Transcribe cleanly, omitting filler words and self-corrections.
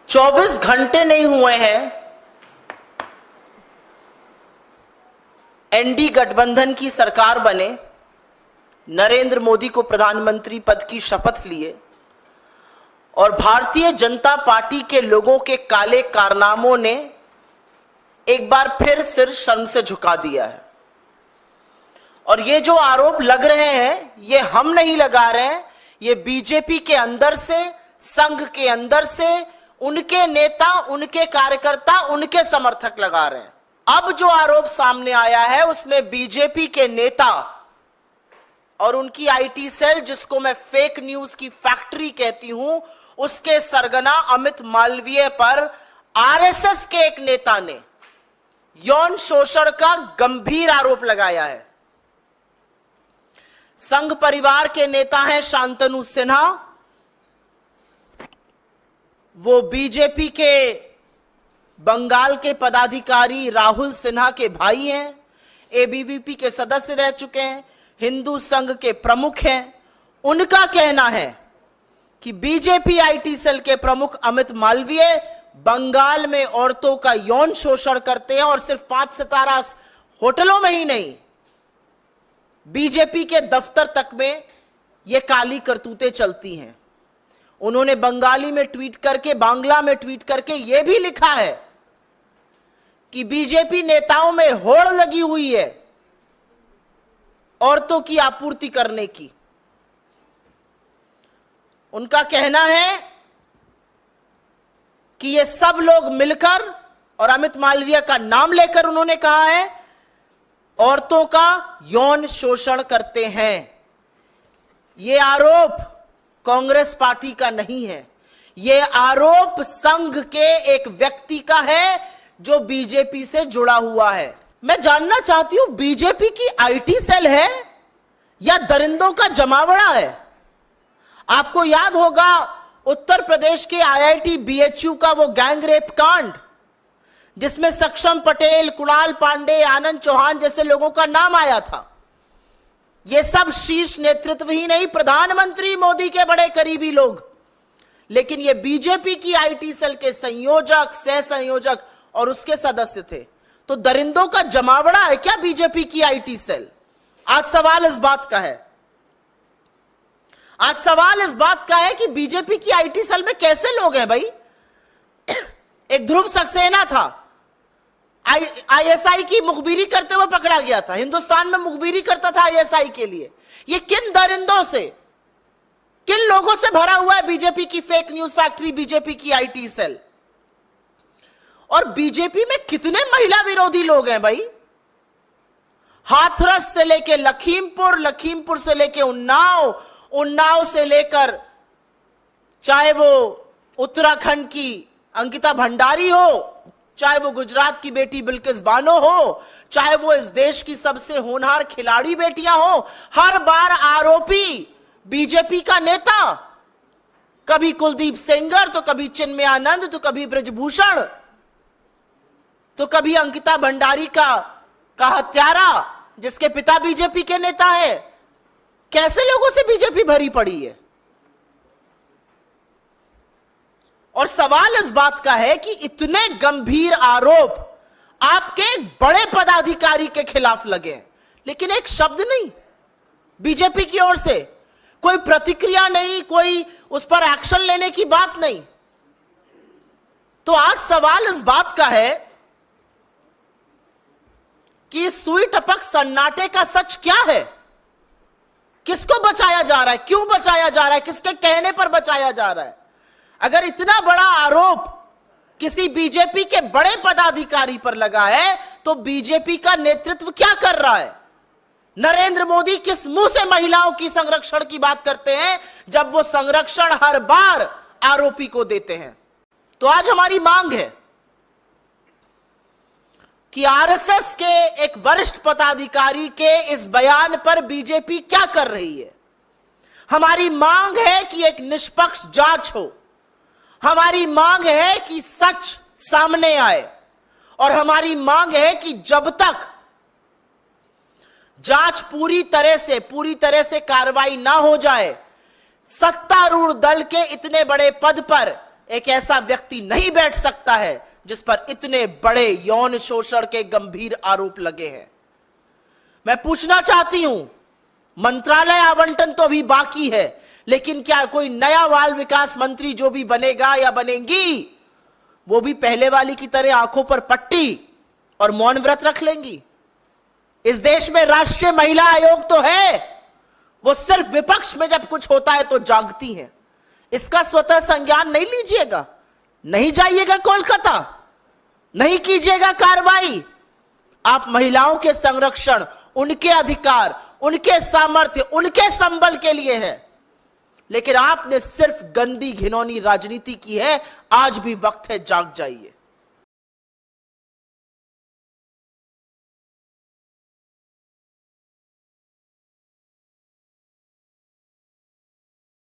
24 घंटे नहीं हुए हैं एनडी गठबंधन की सरकार बने, नरेंद्र मोदी को प्रधानमंत्री पद की शपथ लिए और भारतीय जनता पार्टी के लोगों के काले कारनामों ने एक बार फिर सिर शर्म से झुका दिया है। और ये जो आरोप लग रहे हैं ये हम नहीं लगा रहे हैं, ये बीजेपी के अंदर से, संघ के अंदर से उनके नेता, उनके कार्यकर्ता, उनके समर्थक लगा रहे हैं। अब जो आरोप सामने आया है उसमें बीजेपी के नेता और उनकी आईटी सेल, जिसको मैं फेक न्यूज की फैक्ट्री कहती हूं, उसके सरगना अमित मालवीय पर आरएसएस के एक नेता ने यौन शोषण का गंभीर आरोप लगाया है। संघ परिवार के नेता हैं शांतनु सिन्हा, वो बीजेपी के बंगाल के पदाधिकारी राहुल सिन्हा के भाई हैं, एबीवीपी के सदस्य रह चुके हैं, हिंदू संघ के प्रमुख हैं। उनका कहना है कि बीजेपी आईटी सेल के प्रमुख अमित मालवीय बंगाल में औरतों का यौन शोषण करते हैं और सिर्फ 5 सितारा होटलों में ही नहीं, बीजेपी के दफ्तर तक में ये काली करतूतें चलती हैं। उन्होंने बंगाली में ट्वीट करके, बांग्ला में ट्वीट करके यह भी लिखा है कि बीजेपी नेताओं में होड़ लगी हुई है औरतों की आपूर्ति करने की। उनका कहना है कि ये सब लोग मिलकर, और अमित मालवीय का नाम लेकर उन्होंने कहा है, औरतों का यौन शोषण करते हैं। ये आरोप कांग्रेस पार्टी का नहीं है, ये आरोप संघ के एक व्यक्ति का है जो बीजेपी से जुड़ा हुआ है। मैं जानना चाहती हूं, बीजेपी की आईटी सेल है या दरिंदों का जमावड़ा है? आपको याद होगा उत्तर प्रदेश के आईआईटी बीएचयू का वो गैंग रेप कांड, जिसमें सक्षम पटेल, कुणाल पांडे, आनंद चौहान जैसे लोगों का नाम आया था। ये सब शीर्ष नेतृत्व ही नहीं, प्रधानमंत्री मोदी के बड़े करीबी लोग। लेकिन ये बीजेपी की आईटी सेल के संयोजक, सह संयोजक और उसके सदस्य थे। तो दरिंदों का जमावड़ा है क्या बीजेपी की आईटी सेल? आज सवाल इस बात का है, आज सवाल इस बात का है कि बीजेपी की आईटी सेल में कैसे लोग हैं भाई? एक ध्रुव सक्सेना था, आईएसआई की मुखबिरी करते हुए पकड़ा गया था, हिंदुस्तान में मुखबिरी करता था आईएसआई के लिए। ये किन दरिंदों से, किन लोगों से भरा हुआ है बीजेपी की फेक न्यूज फैक्ट्री, बीजेपी की आईटी सेल? और बीजेपी में कितने महिला विरोधी लोग हैं भाई? हाथरस से लेके लखीमपुर, लखीमपुर से लेके उन्नाव, उन्नाव से लेकर चाहे वो उत्तराखंड की अंकिता भंडारी हो, चाहे वो गुजरात की बेटी बिल्किस बानो हो, चाहे वो इस देश की सबसे होनहार खिलाड़ी बेटियां हो, हर बार आरोपी बीजेपी का नेता। कभी कुलदीप सेंगर, तो कभी चिन्मय आनंद, तो कभी ब्रजभूषण, तो कभी अंकिता भंडारी का हत्यारा जिसके पिता बीजेपी के नेता है। कैसे लोगों से बीजेपी भरी पड़ी है? और सवाल इस बात का है कि इतने गंभीर आरोप आपके बड़े पदाधिकारी के खिलाफ लगे, लेकिन एक शब्द नहीं बीजेपी की ओर से, कोई प्रतिक्रिया नहीं, कोई उस पर एक्शन लेने की बात नहीं। तो आज सवाल इस बात का है कि सुई टपक सन्नाटे का सच क्या है? किसको बचाया जा रहा है? क्यों बचाया जा रहा है? किसके कहने पर बचाया जा रहा है? अगर इतना बड़ा आरोप किसी बीजेपी के बड़े पदाधिकारी पर लगा है तो बीजेपी का नेतृत्व क्या कर रहा है? नरेंद्र मोदी किस मुंह से महिलाओं की संरक्षण की बात करते हैं जब वो संरक्षण हर बार आरोपी को देते हैं? तो आज हमारी मांग है कि आरएसएस के एक वरिष्ठ पदाधिकारी के इस बयान पर बीजेपी क्या कर रही है। हमारी मांग है कि एक निष्पक्ष जांच हो, हमारी मांग है कि सच सामने आए, और हमारी मांग है कि जब तक जांच पूरी तरह से कार्रवाई ना हो जाए, सत्तारूढ़ दल के इतने बड़े पद पर एक ऐसा व्यक्ति नहीं बैठ सकता है जिस पर इतने बड़े यौन शोषण के गंभीर आरोप लगे हैं। मैं पूछना चाहती हूं, मंत्रालय आवंटन तो अभी बाकी है, लेकिन क्या कोई नया बाल विकास मंत्री जो भी बनेगा या बनेगी, वो भी पहले वाली की तरह आंखों पर पट्टी और मौन व्रत रख लेंगी? इस देश में राष्ट्रीय महिला आयोग तो है, वो सिर्फ विपक्ष में जब कुछ होता है तो जागती हैं। इसका स्वतः संज्ञान नहीं लीजिएगा, नहीं जाइएगा कोलकाता, नहीं कीजिएगा कार्रवाई। आप महिलाओं के संरक्षण, उनके अधिकार, उनके सामर्थ्य, उनके संबल के लिए है, लेकिन आपने सिर्फ गंदी घिनौनी राजनीति की है। आज भी वक्त है, जाग जाइए।